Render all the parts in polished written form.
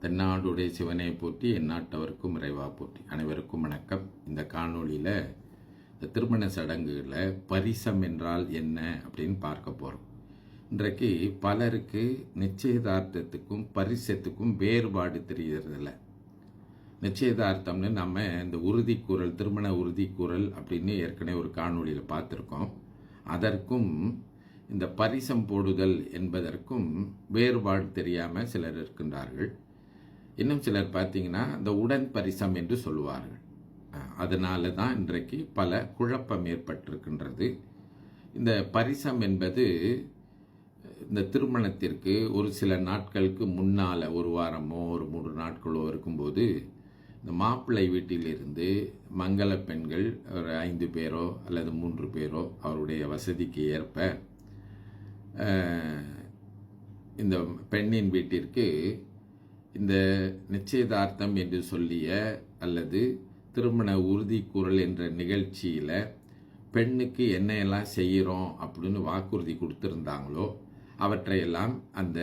தென்னாடுடைய சிவனை போற்றி எந்நாட்டவருக்கும் இறைவா போற்றி. அனைவருக்கும் வணக்கம். இந்த காணொளியில் இந்த திருமண சடங்குகளில் பரிசம் என்றால் என்ன அப்படின்னு பார்க்க போகிறோம். இன்றைக்கு பலருக்கு நிச்சயதார்த்தத்துக்கும் பரிசத்துக்கும் வேறுபாடு தெரியறதில்ல. நிச்சயதார்த்தம்னு நம்ம இந்த உறுதிக்கூறல், திருமண உறுதிக்கூறல் அப்படின்னு ஏற்கனவே ஒரு காணொளியில் பார்த்துருக்கோம். அதற்கும் இந்த பரிசம் போடுதல் என்பதற்கும் வேறுபாடு தெரியாமல் சிலர் இருக்கின்றார்கள். இன்னும் சிலர் பார்த்தீங்கன்னா இந்த உடன் பரிசம் என்று சொல்லுவார்கள். அதனால தான் இன்றைக்கு பல குழப்பம் ஏற்பட்டிருக்கின்றது. இந்த பரிசம் என்பது இந்த திருமணத்திற்கு ஒரு சில நாட்களுக்கு முன்னால், ஒரு வாரமோ ஒரு 3 நாட்களோ இருக்கும்போது இந்த மாப்பிள்ளை வீட்டிலிருந்து மங்கள பெண்கள் ஒரு 5 பேரோ அல்லது 3 பேரோ அவருடைய வசதிக்கு ஏற்ப இந்த பெண்ணின் வீட்டிற்கு இந்த நிச்சயதார்த்தம் என்று சொல்லிய அல்லது திருமண உறுதிக்கூறல் என்ற நிகழ்ச்சியில் பெண்ணுக்கு என்ன எல்லாம் செய்கிறோம் அப்படின்னு வாக்குறுதி கொடுத்துருந்தாங்களோ அவற்றையெல்லாம் அந்த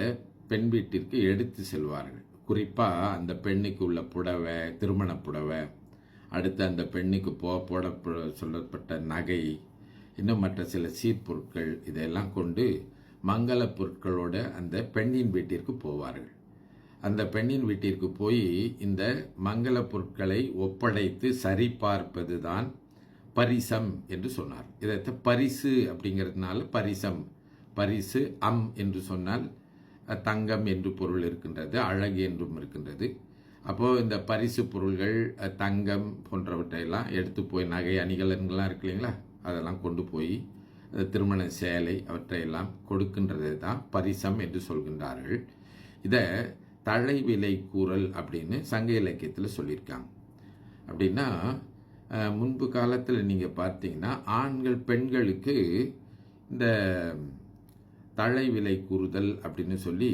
பெண் வீட்டிற்கு எடுத்து செல்வார்கள். குறிப்பாக அந்த பெண்ணுக்கு உள்ள புடவை, திருமண புடவை, அடுத்து அந்த பெண்ணுக்கு போட சொல்லப்பட்ட நகை, இன்னும் மற்ற சில சீர்பொருட்கள், இதெல்லாம் கொண்டு மங்கள பொருட்களோடு அந்த பெண்ணின் வீட்டிற்கு போவார்கள். அந்த பெண்ணின் வீட்டிற்கு போய் இந்த மங்கள பொருட்களை ஒப்படைத்து சரிபார்ப்பது தான் பரிசம் என்று சொன்னார். இதை பரிசு அப்படிங்கிறதுனால பரிசம், பரிசு என்று சொன்னால் தங்கம் என்று பொருள் இருக்கின்றது, அழகு என்றும் இருக்கின்றது. அப்போது இந்த பரிசு பொருள்கள், தங்கம் போன்றவற்றையெல்லாம் எடுத்து போய், நகை அணிகலன்கள்லாம் இருக்கு இல்லைங்களா, அதெல்லாம் கொண்டு போய் திருமண சேலை அவற்றையெல்லாம் கொடுக்கின்றது தான் பரிசம் என்று சொல்கின்றார்கள். இதை தழைவிலை கூறல் அப்படின்னு சங்க இலக்கியத்தில் சொல்லியிருக்காங்க. அப்படின்னா முன்பு காலத்தில் நீங்கள் பார்த்தீங்கன்னா ஆண்கள் பெண்களுக்கு இந்த தழைவிலை கூறுதல் அப்படின்னு சொல்லி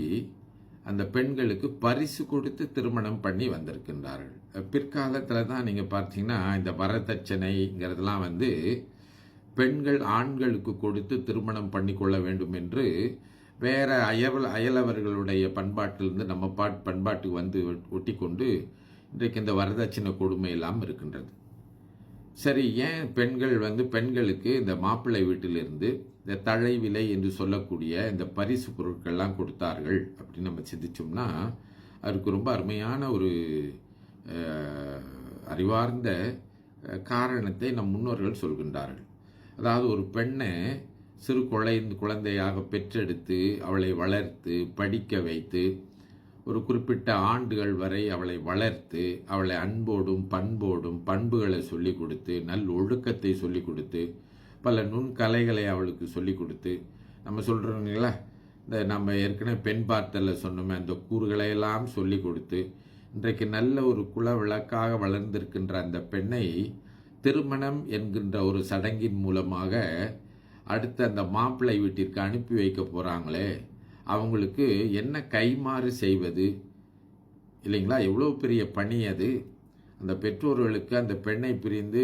அந்த பெண்களுக்கு பரிசு கொடுத்து திருமணம் பண்ணி வந்திருக்கின்றார்கள். பிற்காலத்தில் தான் நீங்கள் பார்த்தீங்கன்னா இந்த வரதட்சணைங்கிறதுலாம் பெண்கள் ஆண்களுக்கு கொடுத்து திருமணம் பண்ணிக்கொள்ள வேண்டும் என்று வேற அயலவர்களுடைய பண்பாட்டிலிருந்து நம்ம பண்பாட்டுக்கு ஒட்டி கொண்டு இன்றைக்கு இந்த வரதட்சணை கொடுமை எல்லாம் இருக்கின்றது. சரி, ஏன் பெண்கள் பெண்களுக்கு இந்த மாப்பிள்ளை வீட்டிலிருந்து இந்த தழைவிலை என்று சொல்லக்கூடிய இந்த பரிசு பொருட்கள்லாம் கொடுத்தார்கள் அப்படின்னு நம்ம சிந்திச்சோம்னா அதுக்கு ரொம்ப அருமையான ஒரு அறிவார்ந்த காரணத்தை நம் முன்னோர்கள் சொல்கின்றார்கள். அதாவது ஒரு பெண்ணை சிறு குழந்தையாக பெற்றெடுத்து அவளை வளர்த்து படிக்க வைத்து ஒரு குறிப்பிட்ட ஆண்டுகள் வரை அவளை வளர்த்து அவளை அன்போடும் பண்போடும் பண்புகளை சொல்லிக் கொடுத்து நல் ஒழுக்கத்தை சொல்லிக் கொடுத்து பல நுண்கலைகளை அவளுக்கு சொல்லிக் கொடுத்து, நம்ம சொல்கிறோங்களா, இந்த நம்ம ஏற்கனவே பெண் பார்த்தலில் சொன்னோமே அந்த கூறுகளையெல்லாம் சொல்லிக் கொடுத்து இன்றைக்கு நல்ல ஒரு குல விளக்காக வளர்ந்திருக்கின்ற அந்த பெண்ணை திருமணம் என்கின்ற ஒரு சடங்கின் மூலமாக அடுத்து அந்த மாப்பிள்ளை வீட்டிற்கு அனுப்பி வைக்க போகிறாங்களே, அவங்களுக்கு என்ன கைமாறு செய்வது இல்லைங்களா? எவ்வளோ பெரிய பணி அது. அந்த பெற்றோர்களுக்கு அந்த பெண்ணை பிரிந்து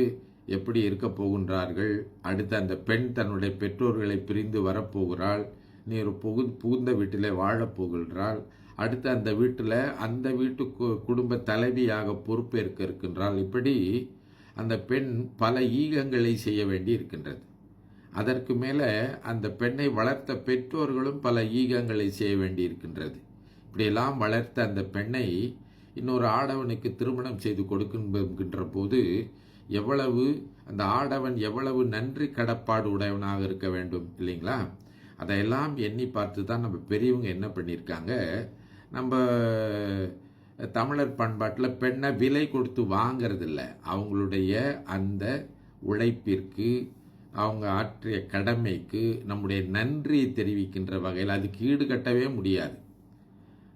எப்படி இருக்க போகின்றார்கள், அடுத்து அந்த பெண் தன்னுடைய பெற்றோர்களை பிரிந்து வரப்போகிறாள், நீ ஒரு புகுந்த வீட்டில் வாழப்போகின்றாள், அடுத்து அந்த வீட்டில் அந்த வீட்டு குடும்ப தலைவியாக பொறுப்பேற்க இருக்கின்றாள். இப்படி அந்த பெண் பல ஈகங்களை செய்ய வேண்டி இருக்கின்றது. அதற்கு மேலே அந்த பெண்ணை வளர்த்த பெற்றோர்களும் பல ஈகங்களை செய்ய வேண்டி இருக்கின்றது. இப்படியெல்லாம் வளர்த்த அந்த பெண்ணை இன்னொரு ஆடவனுக்கு திருமணம் செய்து கொடுக்கின்ற போது எவ்வளவு அந்த ஆடவன் எவ்வளவு நன்றி கடப்பாடு உடையவனாக இருக்க வேண்டும் இல்லைங்களா? அதையெல்லாம் எண்ணி பார்த்து தான் நம்ம பெரியவங்க என்ன பண்ணியிருக்காங்க, நம்ம தமிழர் பண்பாட்டில் பெண்ணை விலை கொடுத்து வாங்கிறதில்ல, அவங்களுடைய அந்த உழைப்பிற்கு அவங்க ஆற்றிய கடமைக்கு நம்முடைய நன்றியை தெரிவிக்கின்ற வகையில், அதுக்கு ஈடுகட்டவே முடியாது,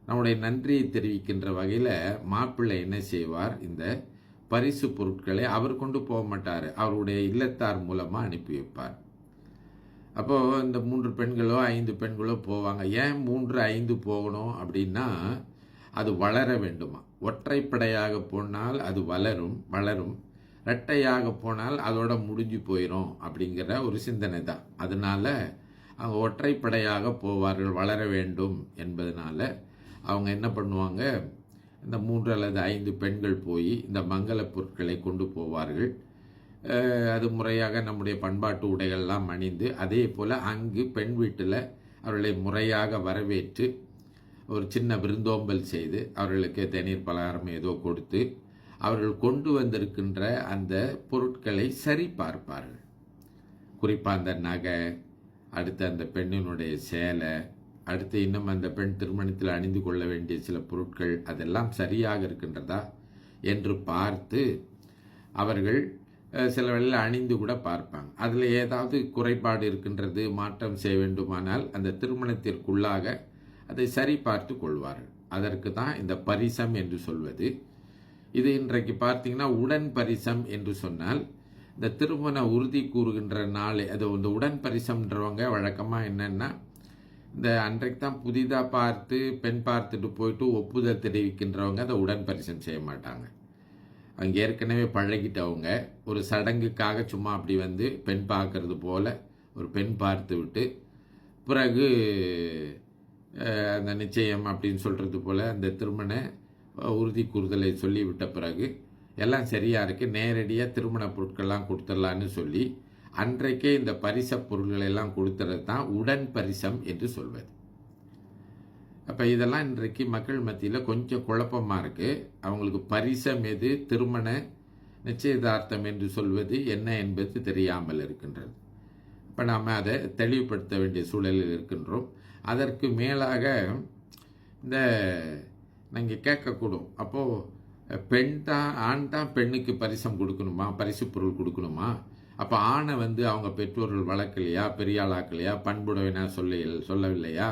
நம்முடைய நன்றியை தெரிவிக்கின்ற வகையில் மாப்பிள்ளை என்ன செய்வார், இந்த பரிசு பொருட்களை அவர் கொண்டு போக மாட்டார், அவருடைய இல்லத்தார் மூலமாக அனுப்பி வைப்பார். அப்போது இந்த 3 பெண்களோ 5 பெண்களோ போவாங்க. ஏன் 3 5 போகணும் அப்படின்னா அது வளர வேண்டுமா. ஒற்றைப்படையாக போனால் அது வளரும், இரட்டையாக போனால் அதோட முடிஞ்சு போயிடும் அப்படிங்கிற ஒரு சிந்தனை தான். அதனால அவங்க ஒற்றைப்படையாக போவார்கள், வளர வேண்டும் என்பதனால அவங்க என்ன பண்ணுவாங்க, இந்த 3 அல்லது 5 பெண்கள் போய் இந்த மங்கள பொருட்களை கொண்டு போவார்கள். அது முறையாக நம்முடைய பண்பாட்டு உடைகள்லாம் அணிந்து, அதே போல் அங்கு பெண் வீட்டில் அவர்களை முறையாக வரவேற்று ஒரு சின்ன விருந்தோம்பல் செய்து அவர்களுக்கு தேநீர் பலகாரம் ஏதோ கொடுத்து அவர்கள் கொண்டு வந்திருக்கின்ற அந்த பொருட்களை சரி பார்ப்பார்கள். குறிப்பாக அந்த நகை, அடுத்து அந்த பெண்ணினுடைய சேலை, அடுத்து இன்னும் அந்த பெண் திருமணத்தில் அணிந்து கொள்ள வேண்டிய சில பொருட்கள் அதெல்லாம் சரியாக இருக்கின்றதா என்று பார்த்து அவர்கள் சில வேளையில் அணிந்து கூட பார்ப்பாங்க. அதில் ஏதாவது குறைபாடு இருக்கின்றது, மாற்றம் செய்ய வேண்டுமானால் அந்த திருமணத்திற்குள்ளாக அதை சரி பார்த்து கொள்வார்கள். அதற்கு தான் இந்த பரிசம் என்று சொல்வது. இது இன்றைக்கு பார்த்தீங்கன்னா உடன் பரிசம் என்று சொன்னால் இந்த திருமண உறுதி கூறுகின்ற நாளை அது இந்த உடன் பரிசம்ன்றவங்க வழக்கமாக என்னென்னா இந்த அன்றைக்கு தான் புதிதாக பார்த்து பெண் பார்த்துட்டு போயிட்டு ஒப்புதல் தெரிவிக்கின்றவங்க அதை உடன் பரிசம் செய்ய மாட்டாங்க. அவங்க ஏற்கனவே பழகிட்டவங்க ஒரு சடங்குக்காக சும்மா அப்படி வந்து பெண் பார்க்கறது போல் ஒரு பெண் பார்த்து விட்டு பிறகு அந்த நிச்சயம் அப்படின்னு சொல்கிறது போல் அந்த திருமண உறுதி கூறுதலை சொல்லிவிட்ட பிறகு எல்லாம் சரியாக இருக்குது, நேரடியாக திருமண பொருட்கள்லாம் கொடுத்துடலான்னு சொல்லி அன்றைக்கே இந்த பரிச பொருள்களெல்லாம் கொடுத்துறது தான் உடன் பரிசம் என்று சொல்வது. அப்போ இதெல்லாம் இன்றைக்கு மக்கள் மத்தியில் கொஞ்சம் குழப்பமாக இருக்குது. அவங்களுக்கு பரிசம் எது, திருமண நிச்சயதார்த்தம் என்று சொல்வது என்ன என்பது தெரியாமல் இருக்கின்றது. இப்போ நாம் அதை தெளிவுபடுத்த வேண்டிய சூழலில் இருக்கின்றோம். அதற்கு மேலாக இந்த நீங்கள் கேட்கக்கூடும், அப்போது ஆண் தான் பெண்ணுக்கு பரிசம் கொடுக்கணுமா, பரிசு பொருள் கொடுக்கணுமா? அப்போ ஆணை வந்து அவங்க பெற்றோர்கள் வளர்க்கலையா, பெரிய ஆளாக்கலையா, பண்புடையனா சொல்லவில்லையா,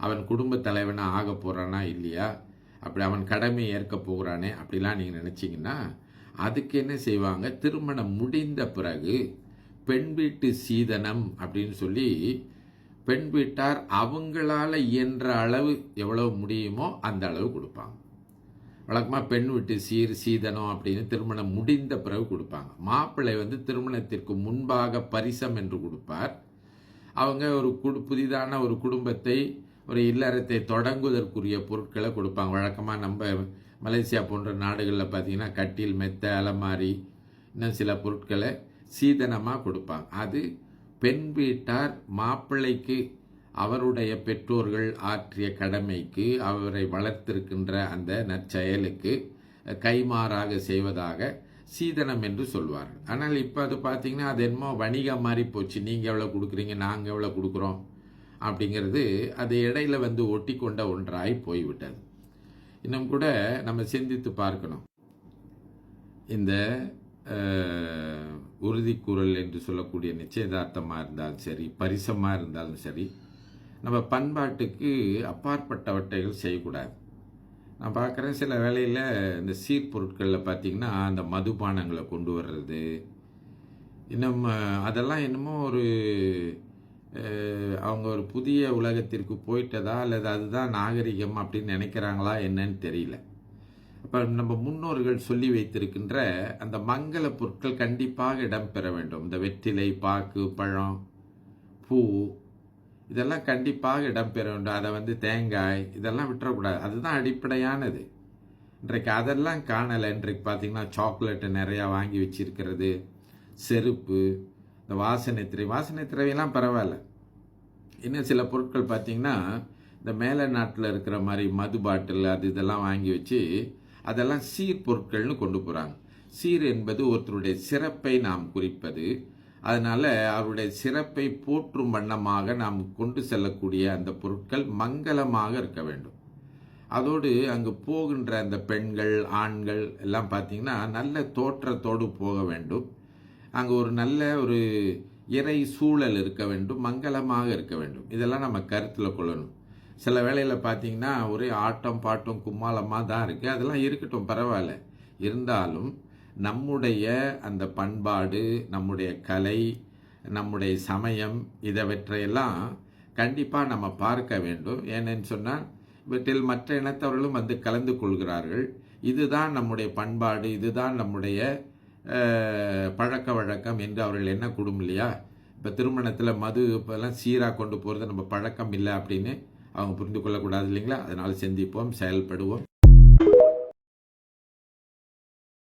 அவன் குடும்ப தலைவனாக ஆக போகிறானா இல்லையா, அப்படி அவன் கடமையை ஏற்க போகிறானே அப்படிலாம் நீங்கள் நினச்சிங்கன்னா அதுக்கு என்ன செய்வாங்க, திருமணம் முடிந்த பிறகு பெண் வீட்டு சீதனம் அப்படின்னு சொல்லி பெண் வீட்டார் அவங்களால இயன்ற அளவு எவ்வளவு முடியுமோ அந்த அளவு கொடுப்பாங்க. வழக்கமாக பெண் வீட்டு சீதனம் அப்படின்னு திருமணம் முடிந்த பிறகு கொடுப்பாங்க. மாப்பிள்ளை வந்து திருமணத்திற்கு முன்பாக பரிசம் என்று கொடுப்பார். அவங்க ஒரு புதிதான ஒரு குடும்பத்தை, ஒரு இல்லறத்தை தொடங்குவதற்குரிய பொருட்களை கொடுப்பாங்க. வழக்கமாக நம்ம மலேசியா போன்ற நாடுகளில் பார்த்தீங்கன்னா கட்டில், மெத்தை, அலமாரி, இன்னும் சில பொருட்களை சீதனமாக கொடுப்பாங்க. அது பெண் வீட்டார் மாப்பிள்ளைக்கு அவருடைய பெற்றோர்கள் ஆற்றிய கடமைக்கு, அவரை வளர்த்திருக்கின்ற அந்த நற்செயலுக்கு கைமாறாக செய்வதாக சீதனம் என்று சொல்வார்கள். ஆனால் இப்போ அது பார்த்தீங்கன்னா அது என்னமோ வணிகம் மாதிரி போச்சு. நீங்கள் எவ்வளோ கொடுக்குறீங்க, நாங்கள் எவ்வளோ கொடுக்குறோம் அப்படிங்கிறது அது இடையில வந்து ஒட்டி கொண்ட ஒன்றாய் போய்விட்டது. இன்னும் கூட நம்ம சிந்தித்து பார்க்கணும். இந்த உறுதிக்கூறல் என்று சொல்லக்கூடிய நிச்சயதார்த்தமாக இருந்தாலும் சரி, பரிசமாக இருந்தாலும் சரி, நம்ம பண்பாட்டுக்கு அப்பாற்பட்டவற்றைகள் செய்யக்கூடாது. நான் பார்க்குறேன் சில வேளையில் இந்த சீர்பொருட்களில் பார்த்திங்கன்னா அந்த மதுபானங்களை கொண்டு வர்றது, இன்னும் அதெல்லாம் என்னமோ ஒரு அவங்க ஒரு புதிய உலகத்திற்கு போயிட்டதா அல்லது அதுதான் நாகரிகம் அப்படின்னு நினைக்கிறாங்களா என்னன்னு தெரியல. அப்போ நம்ம முன்னோர்கள் சொல்லி வைத்திருக்கின்ற அந்த மங்கள பொருட்கள் கண்டிப்பாக இடம்பெற வேண்டும். இந்த வெற்றிலை, பாக்கு, பழம், பூ இதெல்லாம் கண்டிப்பாக இடம்பெற வேண்டும். அதை வந்து தேங்காய் இதெல்லாம் விட்டுறக்கூடாது. அதுதான் அடிப்படையானது. இன்றைக்கு அதெல்லாம் காணலை. இன்றைக்கு பார்த்திங்கன்னா சாக்லேட்டை நிறையா வாங்கி வச்சிருக்கிறது, செருப்பு, இந்த வாசனை திரவியெல்லாம் பரவாயில்ல. இன்னும் சில பொருட்கள் பார்த்திங்கன்னா இந்த மேலை நாட்டில் இருக்கிற மாதிரி மது பாட்டில் அது இதெல்லாம் வாங்கி வச்சு அதெல்லாம் சீர் பொருட்கள்னு கொண்டு போகிறாங்க. சீர் என்பது ஒருத்தருடைய சிறப்பை நாம் குறிப்பது. அதனால் அவருடைய சிறப்பை போற்றும் வண்ணமாக நாம் கொண்டு செல்லக்கூடிய அந்த பொருட்கள் மங்களமாக இருக்க வேண்டும். அதோடு அங்கு போகின்ற அந்த பெண்கள், ஆண்கள் எல்லாம் பார்த்திங்கன்னா நல்ல தோற்றத்தோடு போக வேண்டும். அங்கே ஒரு நல்ல ஒரு இறை சூழல் இருக்க வேண்டும், மங்களமாக இருக்க வேண்டும். இதெல்லாம் நம்ம கருத்தில் கொள்ளணும். சில வேளையில் பார்த்தீங்கன்னா ஒரே ஆட்டம் பாட்டம் கும்மாளமாக தான் இருக்குது. அதெல்லாம் இருக்கட்டும், பரவாயில்ல. இருந்தாலும் நம்முடைய அந்த பண்பாடு, நம்முடைய கலை, நம்முடைய சமயம் இதவற்றையெல்லாம் கண்டிப்பாக நம்ம பார்க்க வேண்டும். ஏன்னு சொன்னால் இவற்றில் மற்ற இனத்தவர்களும் வந்து கலந்து கொள்கிறார்கள். இதுதான் நம்முடைய பண்பாடு, இதுதான் நம்முடைய பழக்க வழக்கம் என்று அவர்கள் எண்ணக்கூடும் இல்லையா? இப்போ திருமணத்தில் மது இப்போல்லாம் சீராக கொண்டு போகிறது நம்ம பழக்கம் இல்லை அப்படின்னு அவங்க புரிந்து கொள்ளக்கூடாது இல்லைங்களா? அதனால் சிந்திப்போம், செயல்படுவோம்.